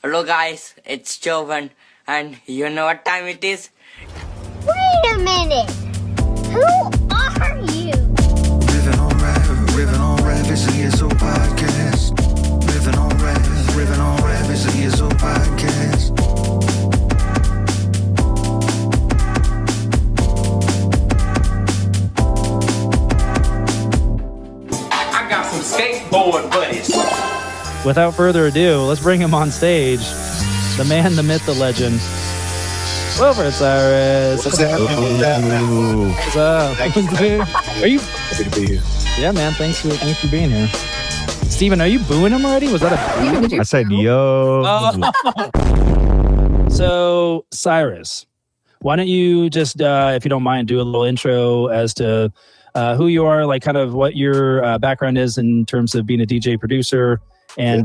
Hello guys, it's Jovan, and you know what time it is? Wait a minute! Who are you? RiFFin On RaFF is the ESO podcast. RiFFin On RaFF is the ESO podcast. I got some skateboard buddies. Without further ado, let's bring him on stage. The man, the myth, the legend. Wilfrid Cyrus. What's happening? What's up? Are you? Happy to be here. Yeah, man. Thanks for being here. Steven, are you booing him already? Was that a? I said, yo. So, Cyrus, why don't you just, if you don't mind, do a little intro as to who you are, like kind of what your background is in terms of being a DJ producer, and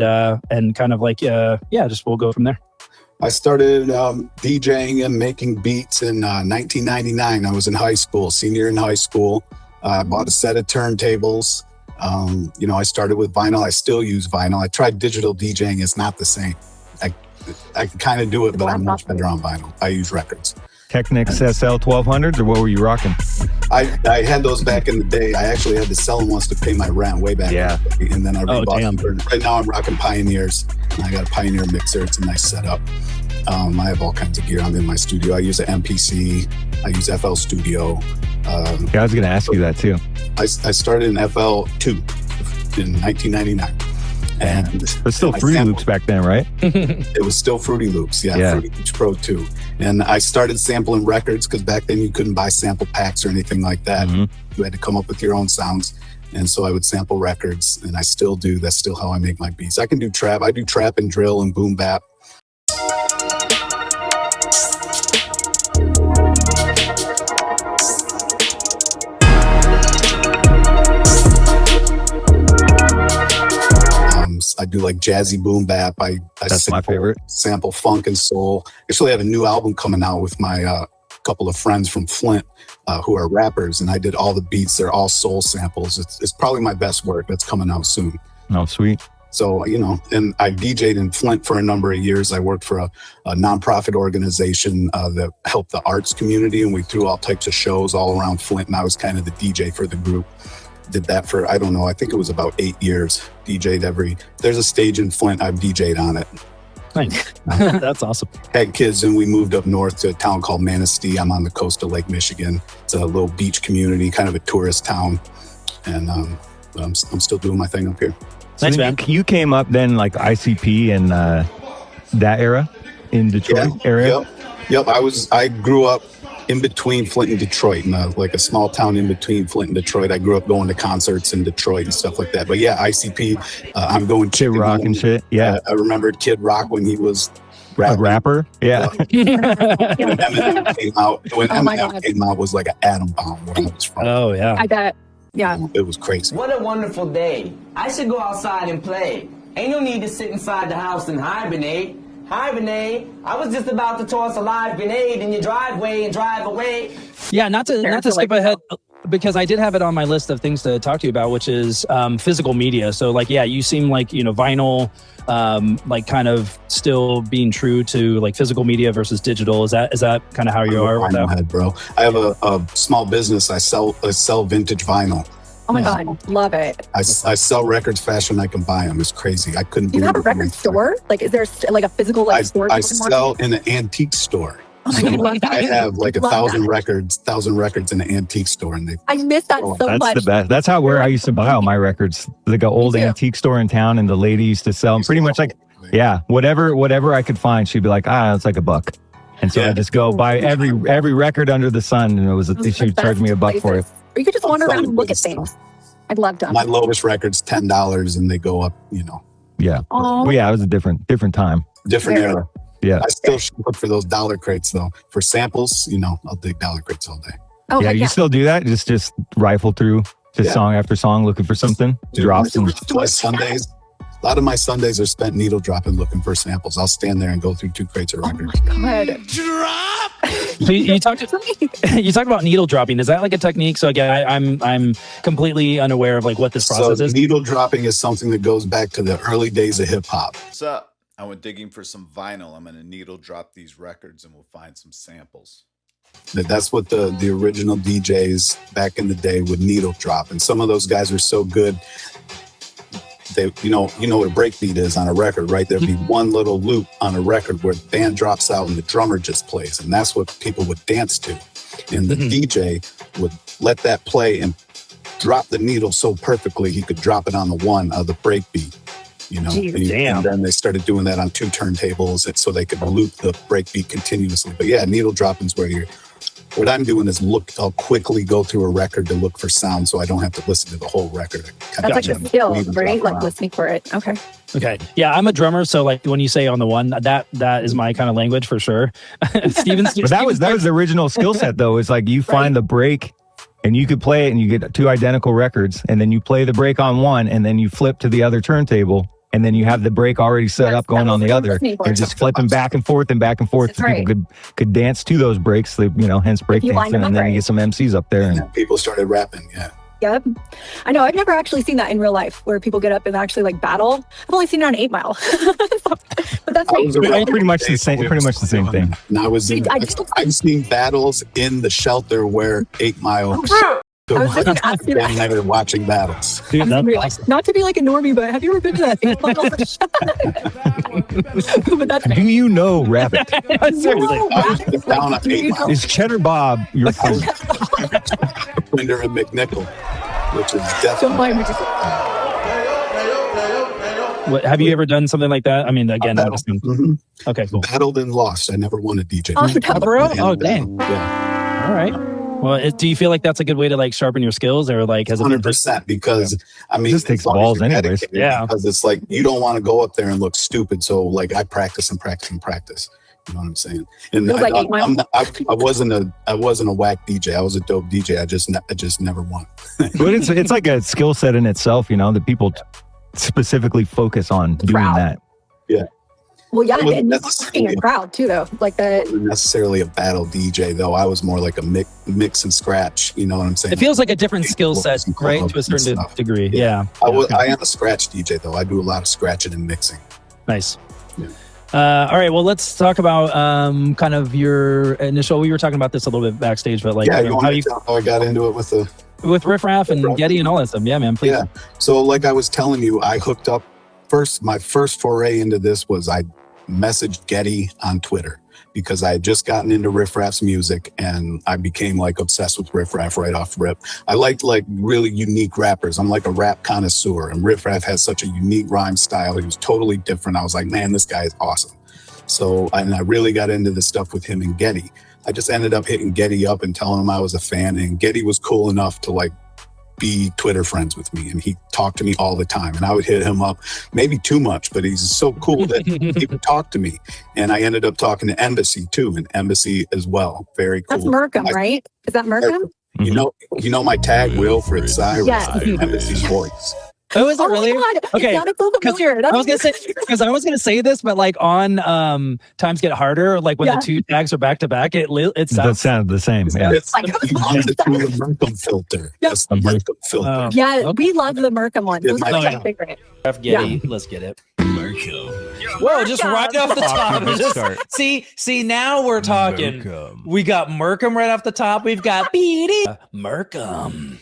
kind of like just we'll go from there. I started DJing and making beats in 1999. I was in high school, senior in high school. I bought a set of turntables. I started with vinyl. I still use vinyl. I tried digital DJing. It's not the same. I can kind of do it, but I'm much better on vinyl. I use records. Technics SL 1200s, or what were you rocking? I had those back in the day. I actually had to sell them once to pay my rent way back. Yeah. In the day. And then I rebought them. Right now I'm rocking Pioneers. I got a Pioneer mixer. It's a nice setup. I have all kinds of gear. I'm in my studio. I use an MPC. I use FL Studio. I was going to ask you that too. I started in FL2 in 1999. And it was still Fruity Loops back then, right? It was still Fruity Loops, yeah. Fruity Loops Pro 2. And I started sampling records because back then you couldn't buy sample packs or anything like that. Mm-hmm. You had to come up with your own sounds. And so I would sample records, and I still do. That's still how I make my beats. I can do trap. I do trap and drill and boom bap. I do like jazzy boom bap. That's my favorite. Sample funk and soul. Actually, I have a new album coming out with my couple of friends from Flint who are rappers, and I did all the beats. They're all soul samples. It's probably my best work that's coming out soon. Oh, sweet. So, and I DJ'd in Flint for a number of years. I worked for a nonprofit organization that helped the arts community, and we threw all types of shows all around Flint, and I was kind of the DJ for the group. Did that for, I don't know, I think it was about 8 years. DJ'd there's a stage in Flint, I've DJ'd on it. Nice. That's awesome. Had kids, and we moved up north to a town called Manistee. I'm on the coast of Lake Michigan. It's a little beach community, kind of a tourist town. And I'm still doing my thing up here. So nice, man. You came up then like ICP and that era in Detroit area? Yep. I grew up in between Flint and Detroit, like a small town in between Flint and Detroit. I grew up going to concerts in Detroit and stuff like that. But yeah, ICP, I'm going Kid Rock and shit. Yeah. I remember Kid Rock when he was a rapper. Yeah. When Eminem came out, was like an atom bomb where I was from. Oh yeah. I bet. Yeah. It was crazy. What a wonderful day. I should go outside and play. Ain't no need to sit inside the house and hibernate. Hibernate. I was just about to toss a live grenade in your driveway and drive away. Yeah, not to skip ahead, because I did have it on my list of things to talk to you about, which is physical media. So like, yeah, you seem like, vinyl, like kind of still being true to like physical media versus digital. Is that kind of how you are? Vinyl head, bro. I have a small business. I sell vintage vinyl. Oh my God, love it. I sell records faster than I can buy them. It's crazy. I couldn't do it. You have a record store? Like, is there like a physical store? I sell in an antique store. Oh my God, I have like 1,000 records in an antique store. And I miss that so much. That's the best. That's where I used to buy all my records. Like an old antique store in town, and the lady used to sell them pretty much like, whatever I could find. She'd be like, it's like $1. And so I just go buy every record under the sun, and she'd charge me $1 for it. Or you could just wander around and look at things. I'd love to. My lowest record's $10, and they go up, Yeah. Well, yeah, it was a different time. Different era. Yeah. I still look for those dollar crates though. For samples, I'll dig dollar crates all day. Oh, yeah, you still do that? Just rifle through song after song looking for something? Drops and Sundays. A lot of my Sundays are spent needle dropping, looking for samples. I'll stand there and go through 2 crates of records. Oh my God. Drop! So you talked about needle dropping. Is that like a technique? So again, I'm completely unaware of like what this process is. Needle dropping is something that goes back to the early days of hip hop. What's up? I went digging for some vinyl. I'm going to needle drop these records and we'll find some samples. That's what the original DJs back in the day would needle drop. And some of those guys are so good. They, you know what a breakbeat is on a record, right? There'd be one little loop on a record where the band drops out and the drummer just plays. And that's what people would dance to. And the DJ would let that play and drop the needle so perfectly he could drop it on the one of the breakbeat. You know, and then they started doing that on 2 turntables so they could loop the breakbeat continuously. But yeah, needle dropping's what I'm doing is I'll quickly go through a record to look for sound so I don't have to listen to the whole record. That's like a skill, right? Like listening for it. Okay. Yeah, I'm a drummer, so like when you say on the one, that is my kind of language for sure. Steven's, but that was the original skill set though. It's like you find the break and you could play it and you get 2 identical records and then you play the break on one and then you flip to the other turntable. And then you have the break already set up going on the other. You're just flipping back and forth and back and forth. So people could dance to those breaks, hence break dancing. And then you get some MCs up there. And people started rapping, yeah. Yep. I know. I've never actually seen that in real life where people get up and actually like battle. I've only seen it on 8 Mile. But that's pretty much the same thing. And I've seen battles in the shelter where 8 Mile. So I'm never watching battles. Dude, not to be like a normie, but have you ever been to that 8 Mile? Do you know Rabbit? Down on 8 Mile. Is Cheddar Bob your friend? Winder and McNichol, which is definitely. Have you ever done something like that? I mean, again, okay, cool. Battled and lost. I never won a DJ. Oh, dang. Yeah. All right. Well, do you feel like that's a good way to like sharpen your skills, or like has it 100%? Because I mean, it just takes balls anyways. Yeah, because it's like you don't want to go up there and look stupid. So like I practice and practice and practice. You know what I'm saying? And I wasn't a whack DJ. I was a dope DJ. I just never won. But it's like a skill set in itself, that people specifically focus on doing that. Yeah. Well, yeah, and working a crowd too, though. Like that. Wasn't necessarily a battle DJ, though. I was more like a mix and scratch. You know what I'm saying? It feels like a different skill set, right? To a certain degree. Yeah. I am a scratch DJ, though. I do a lot of scratching and mixing. Nice. Yeah. All right. Well, let's talk about kind of your initial. We were talking about this a little bit backstage, but like, how I got into it with RiFF RAFF and GHeTTy and all that stuff. Yeah, man. Please. Yeah. So, like I was telling you, I hooked up. My first foray into this was I messaged GHeTTy on Twitter because I had just gotten into RiFF RAFF's music and I became like obsessed with RiFF RAFF right off rip. I liked like really unique rappers. I'm like a rap connoisseur, and RiFF RAFF has such a unique rhyme style. He was totally different. I was like, man, this guy is awesome. So, and I really got into the stuff with him and GHeTTy. I just ended up hitting GHeTTy up and telling him I was a fan, and GHeTTy was cool enough to like be Twitter friends with me, and he talked to me all the time, and I would hit him up, maybe too much, but he's so cool that he would talk to me. And I ended up talking to Embassy too, and Embassy as well. Very cool. That's Merkham, right? Is that Merkham? You know my tag, Wilfrid Cyrus, yes. Embassy's voice. Oh, is it really? God. Okay. I was gonna say this, but like on Times Get Harder, like when the two tags are back to back, it sounds the same. Yeah. It's the Merkham filter. That's the Merkham filter. Yeah, we love the Merkham one. Those are my favorite. GHeTTy, let's get it. Whoa, just right off the top. See, now we're talking. Merkham. We got Merkham right off the top. We've got Merkham.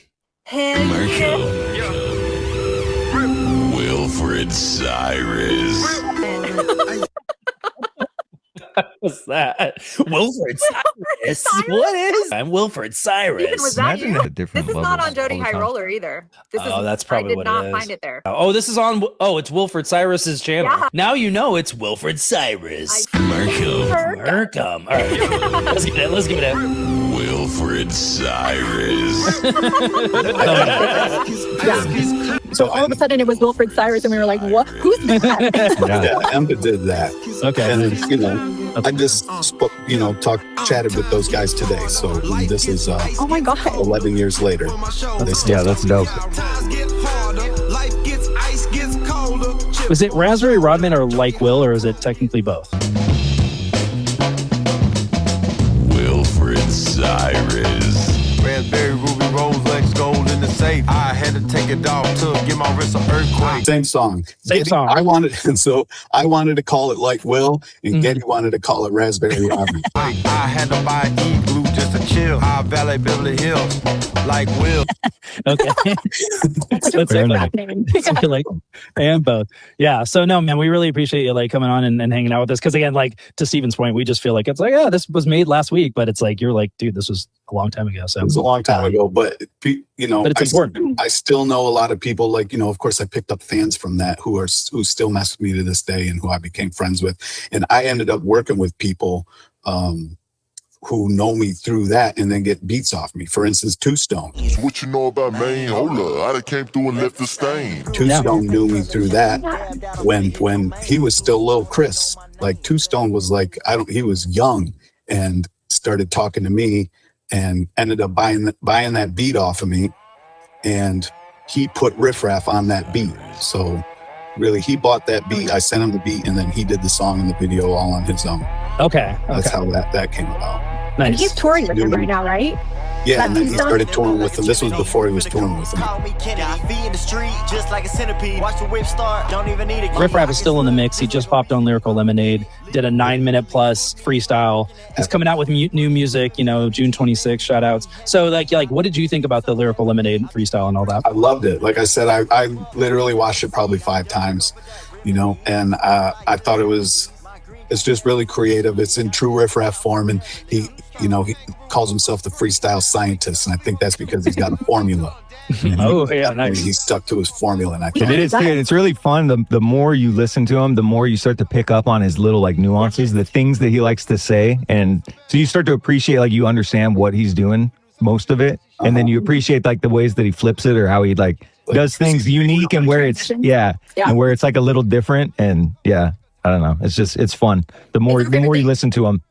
Wilfrid Cyrus. What's that? Wilfrid Cyrus. What is? I'm Wilfrid Cyrus. Was that you? This is not on Jody High Roller either. That's probably what it is. I did not find it there. Oh, this is on. Oh, it's Wilfrid Cyrus's channel. Yeah. Now you know it's Wilfrid Cyrus. Merkham. All right, let's give it a. Wilfrid Cyrus. So all of a sudden it was Wilfrid Cyrus, and we were like, "What? Who's that?" Yeah, Emma did that. Okay, and I just spoke, chatted with those guys today. So this is oh my god, 11 years later. That's dope. Was it Raspberry Rodman or Like Will, or is it technically both? Wilfrid Cyrus. Raspberry, ruby, rose, Lex, gold in the safe. I had to take it off to give my wrist an earthquake. Same song. Same song. I wanted to call it like Will, and Getty wanted to call it Raspberry Robin. I had to buy E-glue just to chill. I valet Beverly Hills like Will. Okay. That's Fair it. enough. Name. So you're like, and both. Yeah. So no, man, we really appreciate you like coming on and hanging out with us. Cause again, like to Steven's point, we just feel like it's like, oh, this was made last week, but it's like, you're like, dude, this was a long time ago. So it was a long time ago, but you know, but it's important. I still know a lot of people, like, you know, of course I picked up fans from that who still mess with me to this day and who I became friends with. And I ended up working with people, who know me through that and then get beats off me. For instance, Two Stone. What you know about Maine? Hold up, I done came through and left the stain. Two Stone knew me through that when he was still Lil Chris. Like Two Stone was like, he was young and started talking to me and ended up buying that beat off of me. And he put RiFF RAFF on that beat. So really, he bought that beat. I sent him the beat, and then he did the song and the video all on his own. Okay. That's how that came about. Nice. And he's touring with him right now, right? Yeah, and then he started touring with him. This was before he was touring with him. RiFF RAFF is still in the mix. He just popped on Lyrical Lemonade, did a 9-minute plus freestyle. He's coming out with new music, you know, June 26th, shout outs. So like, what did you think about the Lyrical Lemonade freestyle and all that? I loved it. Like I said, I literally watched it probably 5 times, you know, and I thought it's just really creative. It's in true RiFF RAFF form, and he calls himself the freestyle scientist, and I think that's because he's got a formula. Oh yeah, nice. He's stuck to his formula, and I think it is. It's really fun. The more you listen to him, the more you start to pick up on his little like nuances, the things that he likes to say, and so you start to appreciate, like, you understand what he's doing, most of it, and then you appreciate like the ways that he flips it or how he like does things unique and where it's and where it's like a little different, and I don't know. It's fun. The more you listen to him.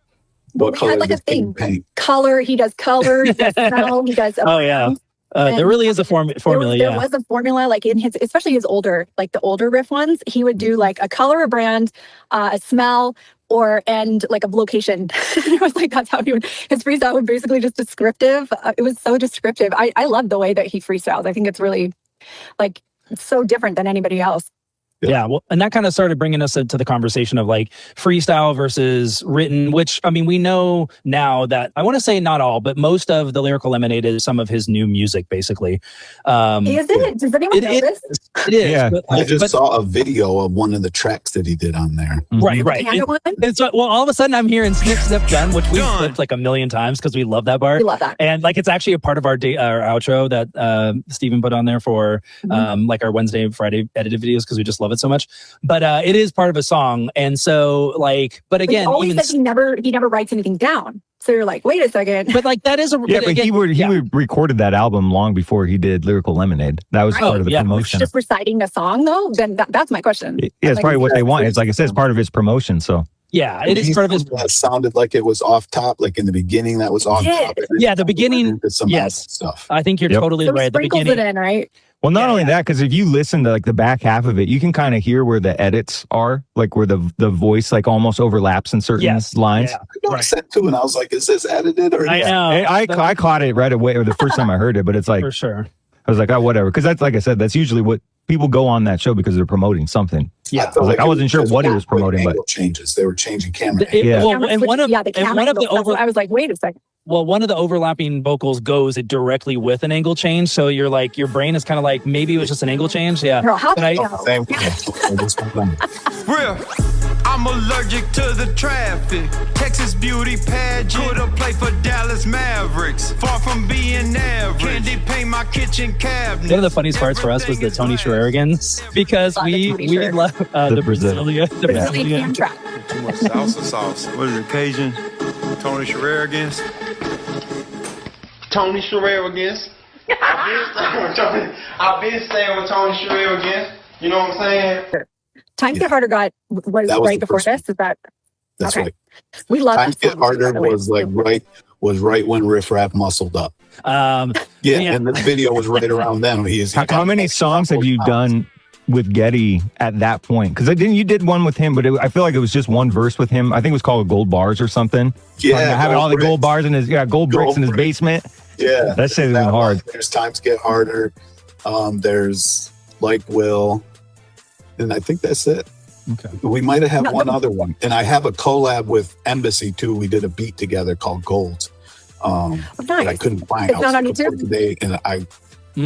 What We had like a thing. Color. He does color. He does smell. He does. Oh yeah. There really is a formula. There was a formula, like in his, especially his older, like the older riff ones. He would do like a color, a brand, a smell, and like a location. It was like that's how he would. His freestyle was basically just descriptive. It was so descriptive. I love the way that he freestyles. I think it's really like so different than anybody else. Yeah, well, and that kind of started bringing us into the conversation of like freestyle versus written, which, I mean, we know now that, I want to say not all, but most of the Lyrical Lemonade is some of his new music, basically. Is it? Does anyone know this? It is. Yeah. But, I just saw a video of one of the tracks that he did on there. Right. It's well, all of a sudden I'm hearing Snip Snip Gun, which we've flipped like a million times because we love that part. We love that. And like it's actually a part of our outro that Steven put on there for like our Wednesday and Friday edited videos because we just love it so much. But it is part of a song, and so like, but again, he always says he never writes anything down. So you're like, wait a second. But like that is a but again, he recorded that album long before he did Lyrical Lemonade. That was part of the promotion. Just reciting a song though, then that's my question. Yeah, it's probably what they want. It's like it says part of his promotion. So yeah, it is part of his. That sounded like it was off top. Like in the beginning, that was off top. Yeah, the beginning. Yes, stuff. I think you're totally right. The Sprinkles beginning. it in, right? Well, not only that, because if you listen to like the back half of it, you can kind of hear where the edits are, like where the voice like almost overlaps in certain lines. Yeah. I said too, and I was like, "Is this edited?" Or I know. I caught it right away, or the first time I heard it, but it's like for sure. I was like, oh, whatever, because that's like I said, that's usually what people go on that show because they're promoting something. Yeah, I wasn't sure what he was promoting, but changes. They were changing camera. Well, and one of the I was like, wait a second. Well, one of the overlapping vocals goes directly with an angle change. So you're like, your brain is kind of like, maybe it was just an angle change. Yeah. Girl, how But I'm allergic to the traffic. Texas beauty pageant. Could have played for Dallas Mavericks. Far from being average. Candy paint my kitchen cabinet. one of the funniest parts for us was the Tony Sherrerigans because we love the Brazilian. The Brazilian trap. Too much salsa sauce. What is it, Cajun? Tony Sherrerigans. Tony Sherrerigans. I've been staying with Tony Sherrerigans. You know what I'm saying? Time Get Harder was right before this. Is that? That's okay. right. We love Time that Get song, Harder by the way. was right when RiFF RAFF muscled up. And the video was right around then. How many songs have you done with GHeTTy at that point? Because you did one with him, but I feel like it was just one verse with him. I think it was called Gold Bars or something. Yeah, having all the gold bars in his gold bricks in his basement. Yeah, That shit is hard. There's Times Get Harder. There's Like Will, and I think that's it. Okay. We might have had one other one, and I have a collab with Embassy too. We did a beat together called Gold. That I couldn't find. It's not on YouTube today, and I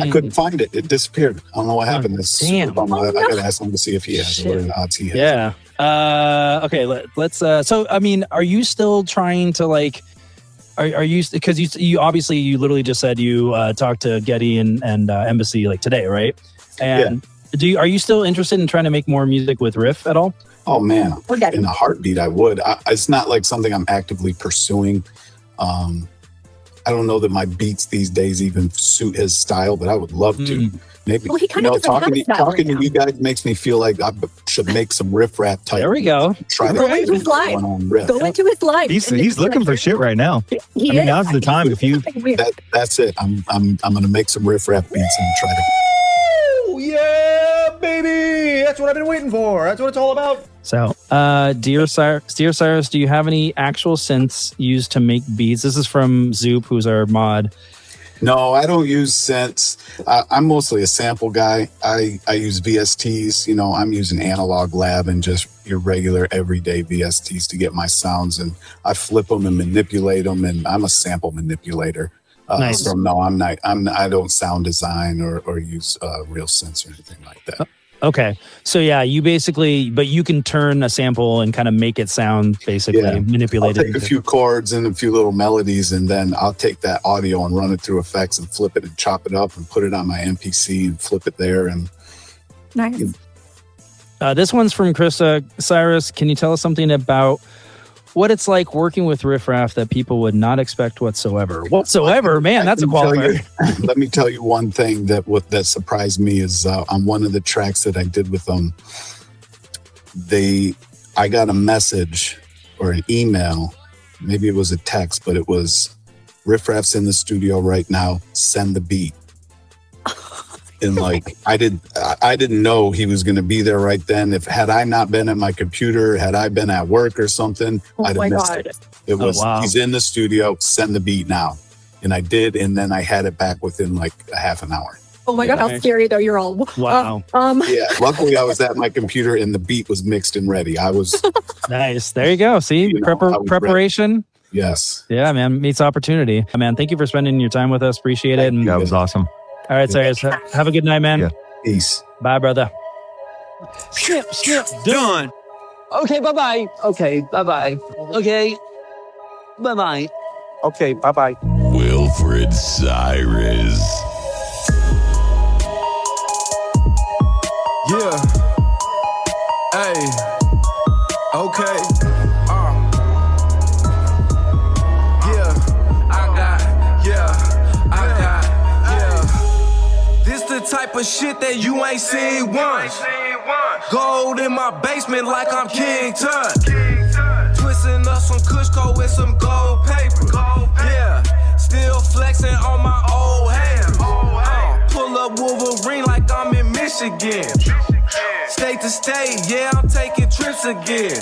couldn't find it. It disappeared. I don't know what happened. It's damn. I gotta ask him to see if he has it. What are the odds he has? Yeah. Okay. Let's. So, I mean, are you still trying to like? Are you? Because you obviously you literally just said you talked to Getty and Embassy like today, right? And are you still interested in trying to make more music with RiFF at all? Oh man, in a heartbeat, I would. It's not like something I'm actively pursuing. I don't know that my beats these days even suit his style, but I would love to. Maybe talking to you guys makes me feel like I should make some RiFF RAFF type. There we go. Try Go into his live. Go into his live. He's looking for shit right now. I mean, now's the time. If you that's it. I'm gonna make some RiFF RAFF beats and try to. Yeah, baby. That's what I've been waiting for. That's what it's all about. So, Dear Cyrus, do you have any actual synths used to make beats? This is from Zoop, who's our mod. No, I don't use synths. I'm mostly a sample guy. I use VSTs. I'm using Analog Lab and just your regular everyday VSTs to get my sounds, and I flip them and manipulate them. And I'm a sample manipulator. Nice. So no, I'm not. I don't sound design or use real synths or anything like that. Okay. So yeah, you basically, but you can turn a sample and kind of make it sound basically manipulated. I'll take a few chords and a few little melodies, and then I'll take that audio and run it through effects and flip it and chop it up and put it on my MPC and flip it there. And nice. This one's from Chris Cyrus. Can you tell us something about what it's like working with RiFF RAFF that people would not expect whatsoever? Man, that's a qualifier. Let me tell you one thing that surprised me is on one of the tracks that I did with them, I got a message or an email, maybe it was a text, but it was, RiFF RAFF's in the studio right now, send the beat. And like I didn't know he was going to be there right then. Had I not been at my computer, had I been at work or something, I'd have missed it. It was he's in the studio, send the beat now, and I did, and then I had it back within like a half an hour. Oh my God, how scary though! You're all wow. Yeah, luckily I was at my computer and the beat was mixed and ready. I was nice. There you go. See, preparation. Ready. Yes. Yeah, man, meets opportunity. Man, thank you for spending your time with us. Appreciate it. And that was awesome. All right, Cyrus. Have a good night, man. Yeah. Peace. Bye, brother. Snip, done. Okay, bye-bye. Okay, bye-bye. Okay, bye-bye. Okay, bye-bye. Wilfrid Cyrus. Yeah. Hey. Okay. Type of shit that you ain't seen once. Gold in my basement like I'm King Tut. Twisting up some Kushco with some gold paper. Yeah, still flexing on my old hands. Pull up Wolverine like I'm in Michigan. State to state, yeah, I'm taking trips again.